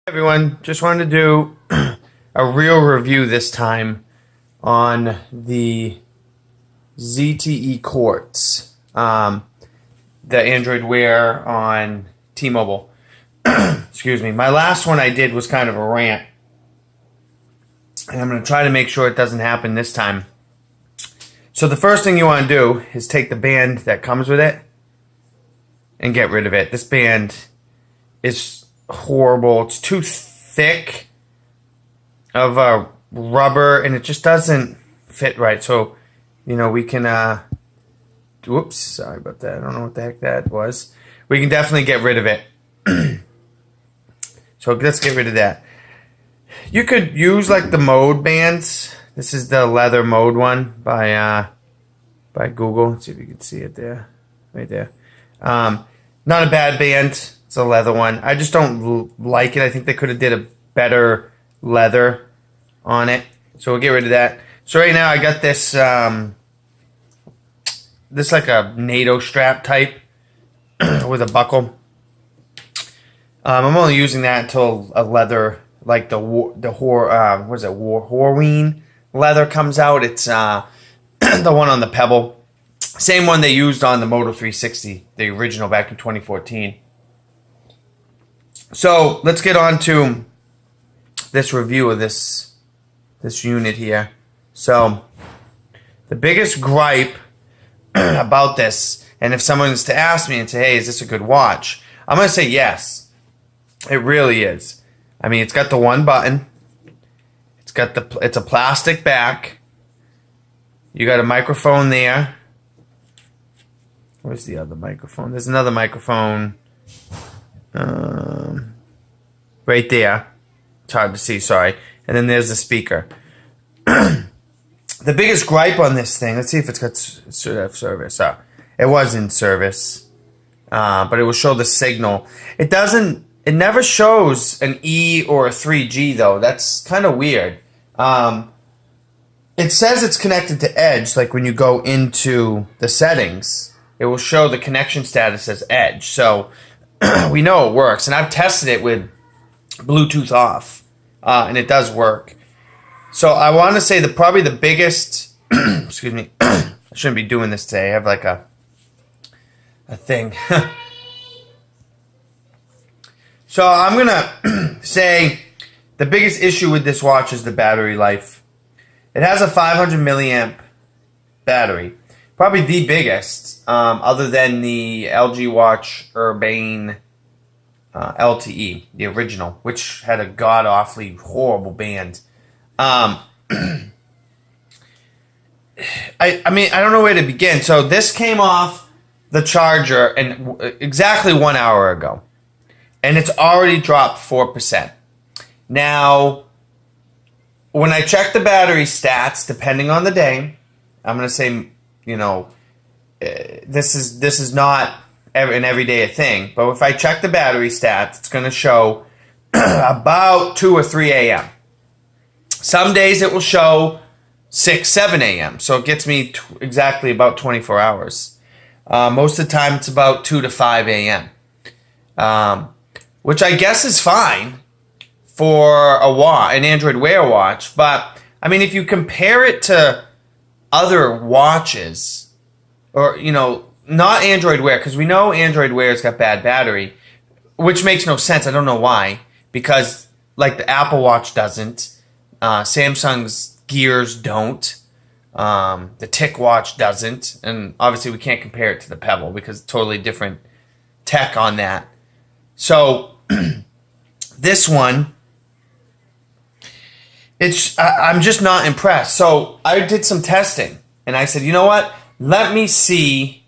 Everyone, just wanted to do a real review this time on the ZTE Quartz, the Android Wear on T-Mobile. Excuse me. My last one I did was kind of a rant, and I'm going to try to make sure it doesn't happen this time. So the first thing you want to do is take the band that comes with it and get rid of it. This band is horrible. It's too thick of a rubber, and it just doesn't fit right. So, we can, whoops, sorry about that. I don't know what the heck that was. We can definitely get rid of it. So let's get rid of that. You could use like the Mode bands. This is the leather Mode one by Google. Let's see if you can see it there, right there. Not a bad band. It's a leather one. I just don't like it. I think they could have did a better leather on it. So we'll get rid of that. So right now I got this this like a NATO strap type with a buckle. I'm only using that until a leather like the Horween leather comes out. It's the one on the Pebble. Same one they used on the Moto 360, the original back in 2014. So let's get on to this review of this unit here. So the biggest gripe about this, and if someone was to ask me and say, hey, is this a good watch? I'm going to say yes. It really is. I mean, it's got the one button. It's a plastic back. You got a microphone there. Where's the other microphone? There's another microphone right there. It's hard to see, sorry. And then there's the speaker. The biggest gripe on this thing, let's see if it's got service. It was in service, but it will show the signal. It never shows an E or a 3G though. That's kind of weird. It says it's connected to Edge, like when you go into the settings, it will show the connection status as Edge. So we know it works, and I've tested it with Bluetooth off, and it does work. So I want to say probably the biggest, excuse me, I shouldn't be doing this today. I have like a thing. So I'm going to say the biggest issue with this watch is the battery life. It has a 500 milliamp battery. Probably the biggest, other than the LG Watch Urbane LTE, the original, which had a god-awfully horrible band. I mean, I don't know where to begin. So this came off the charger exactly 1 hour ago, and it's already dropped 4%. Now, when I check the battery stats, depending on the day, I'm going to say, this is not an everyday thing, but if I check the battery stats, it's going to show about 2 or 3 a.m. Some days it will show 6, 7 a.m. So it gets me exactly about 24 hours. Most of the time it's about 2 to 5 a.m. Which I guess is fine for an Android Wear watch. But, I mean, if you compare it to other watches, or, not Android Wear, because we know Android Wear's got bad battery, which makes no sense. I don't know why. Because, like, the Apple Watch doesn't. Samsung's Gears don't. The TicWatch doesn't. And obviously we can't compare it to the Pebble because it's totally different tech on that. So this one, I'm just not impressed. So I did some testing and I said, you know what? Let me see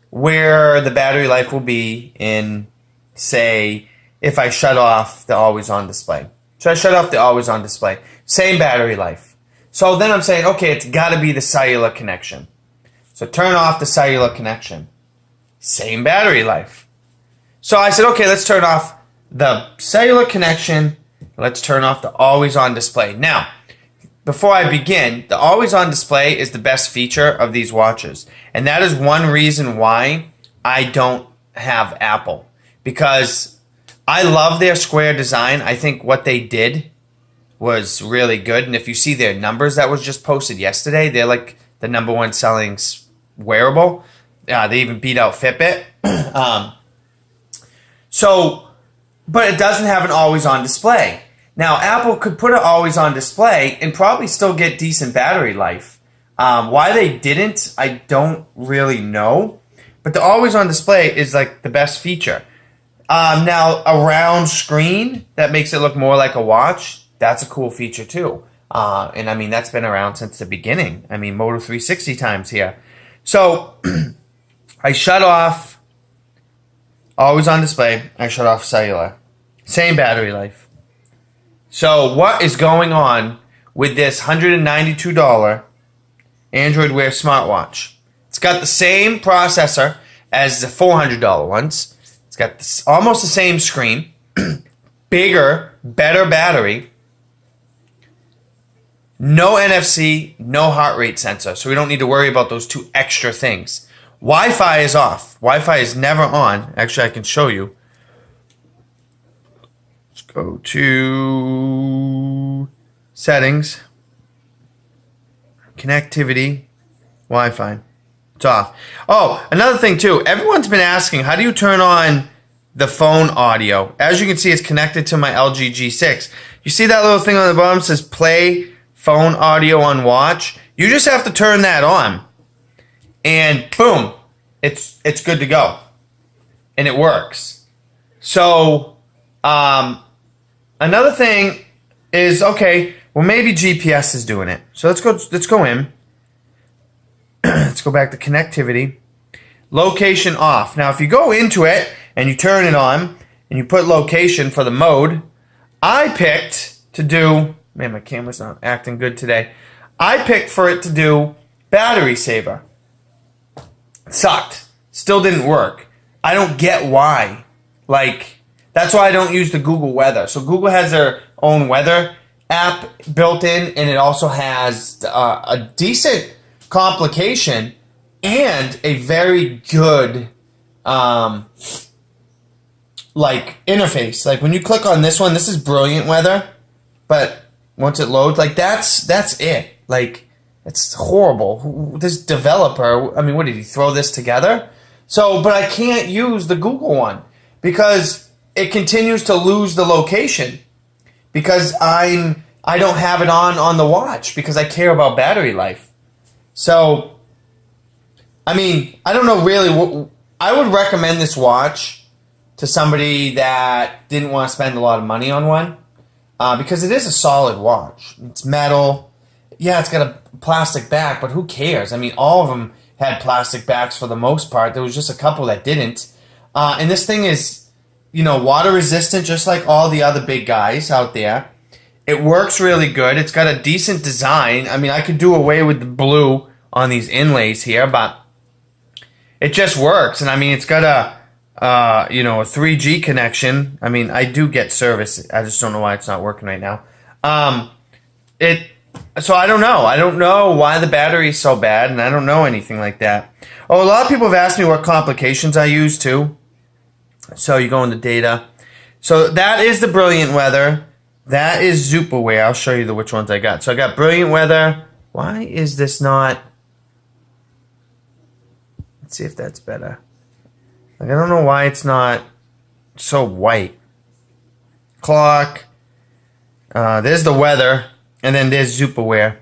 where the battery life will be in, say, if I shut off the always-on display. So I shut off the always-on display. Same battery life. So then I'm saying, okay, it's got to be the cellular connection. So turn off the cellular connection. Same battery life. So I said, okay, let's turn off the cellular connection. Let's turn off the always-on display. Now, before I begin, the always-on display is the best feature of these watches. And that is one reason why I don't have Apple. Because I love their square design. I think what they did was really good. And if you see their numbers that was just posted yesterday, they're like the #1 selling wearable. They even beat out Fitbit. But it doesn't have an always-on display. Now, Apple could put an always-on display and probably still get decent battery life. Why they didn't, I don't really know. But the always-on display is like the best feature. Now, a round screen that makes it look more like a watch, that's a cool feature too. And I mean, that's been around since the beginning. I mean, Moto 360 times here. So, I shut off always on display. I shut off cellular. Same battery life. So, what is going on with this $192 Android Wear smartwatch? It's got the same processor as the $400 ones. It's got almost the same screen, bigger, better battery, no NFC, no heart rate sensor, so we don't need to worry about those two extra things. Wi-Fi is off. Wi-Fi is never on. Actually, I can show you. Let's go to settings, connectivity, Wi-Fi. It's off. Oh, another thing too. Everyone's been asking, how do you turn on the phone audio? As you can see, it's connected to my LG G6. You see that little thing on the bottom that says play phone audio on watch? You just have to turn that on. And boom, it's good to go. And it works. So, another thing is, okay, well maybe GPS is doing it. So let's go in. Let's go back to connectivity. Location off. Now, if you go into it and you turn it on and you put location for the mode, I picked to do, man, my camera's not acting good today. I picked for it to do battery saver. Sucked. Still didn't work. I don't get why. Like, that's why I don't use the Google Weather. So Google has their own weather app built in, and it also has a decent complication and a very good like interface. Like when you click on this one, this is brilliant weather, but once it loads, like that's it. Like it's horrible. This developer, I mean, what did he throw this together? So, but I can't use the Google one because it continues to lose the location because I don't have it on the watch because I care about battery life. So, I mean, I don't know really. I would recommend this watch to somebody that didn't want to spend a lot of money on one because it is a solid watch. It's metal. Yeah, it's got a plastic back, but who cares? I mean, all of them had plastic backs for the most part. There was just a couple that didn't. And this thing is, water resistant, just like all the other big guys out there. It works really good. It's got a decent design. I mean, I could do away with the blue on these inlays here, but it just works. And I mean, it's got a 3G connection. I mean, I do get service. I just don't know why it's not working right now. So I don't know. I don't know why the battery is so bad, and I don't know anything like that. Oh, a lot of people have asked me what complications I use too. So you go into data. So that is the Brilliant Weather. That is Zupaware. I'll show you which ones I got. So I got Brilliant Weather. Why is this not? Let's see if that's better. Like, I don't know why it's not so white. Clock. There's the weather. And then there's Zupaware.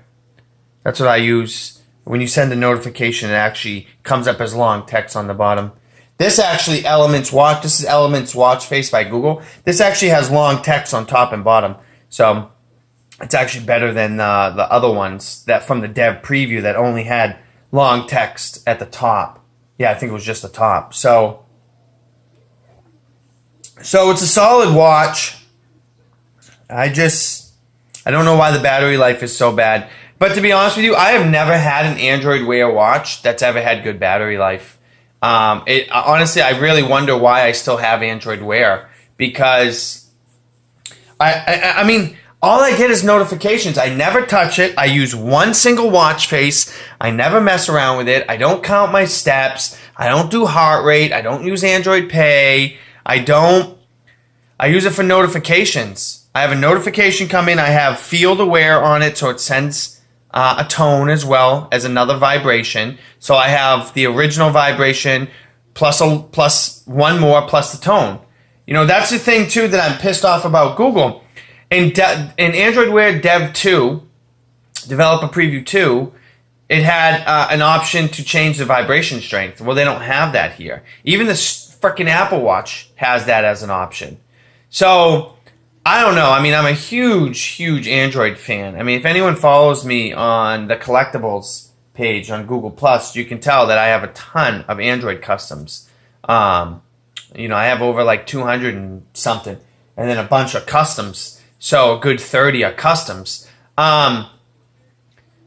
That's what I use. When you send a notification, it actually comes up as long text on the bottom. This actually Elements Watch. This is Elements Watch Face by Google. This actually has long text on top and bottom. So it's actually better than the other ones that from the dev preview that only had long text at the top. Yeah, I think it was just the top. So it's a solid watch. I don't know why the battery life is so bad. But to be honest with you, I have never had an Android Wear watch that's ever had good battery life. Honestly, I really wonder why I still have Android Wear. Because, I mean, all I get is notifications. I never touch it. I use one single watch face. I never mess around with it. I don't count my steps. I don't do heart rate. I don't use Android Pay. I don't I use it for notifications. I have a notification come in. I have field aware on it, so it sends a tone as well as another vibration. So I have the original vibration plus one more plus the tone. You know, that's the thing too that I'm pissed off about Google. In Android Wear Dev 2, Developer Preview 2, it had an option to change the vibration strength. Well, they don't have that here. Even the freaking Apple Watch has that as an option. So, I don't know. I mean, I'm a huge Android fan. I mean, if anyone follows me on the collectibles page on Google+, you can tell that I have a ton of Android customs. You know, I have over like 200 and something, and then a bunch of customs. So, a good 30 are customs.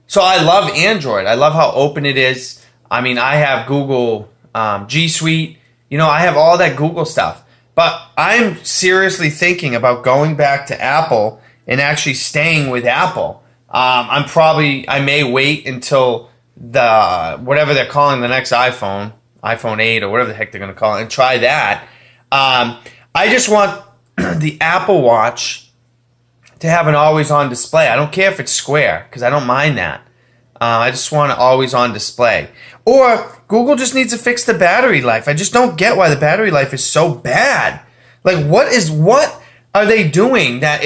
So I love Android. I love how open it is. I mean, I have Google G Suite. You know, I have all that Google stuff. But I'm seriously thinking about going back to Apple and actually staying with Apple. I may wait until whatever they're calling the next iPhone 8 or whatever the heck they're going to call it, and try that. I just want the Apple Watch to have an always-on display. I don't care if it's square, because I don't mind that. I just want it always on display. Or Google just needs to fix the battery life. I just don't get why the battery life is so bad. Like, what are they doing that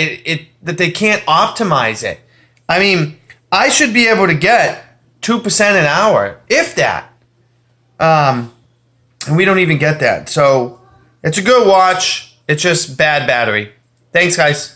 that they can't optimize it? I mean, I should be able to get 2% an hour, if that. And we don't even get that. So it's a good watch. It's just bad battery. Thanks, guys.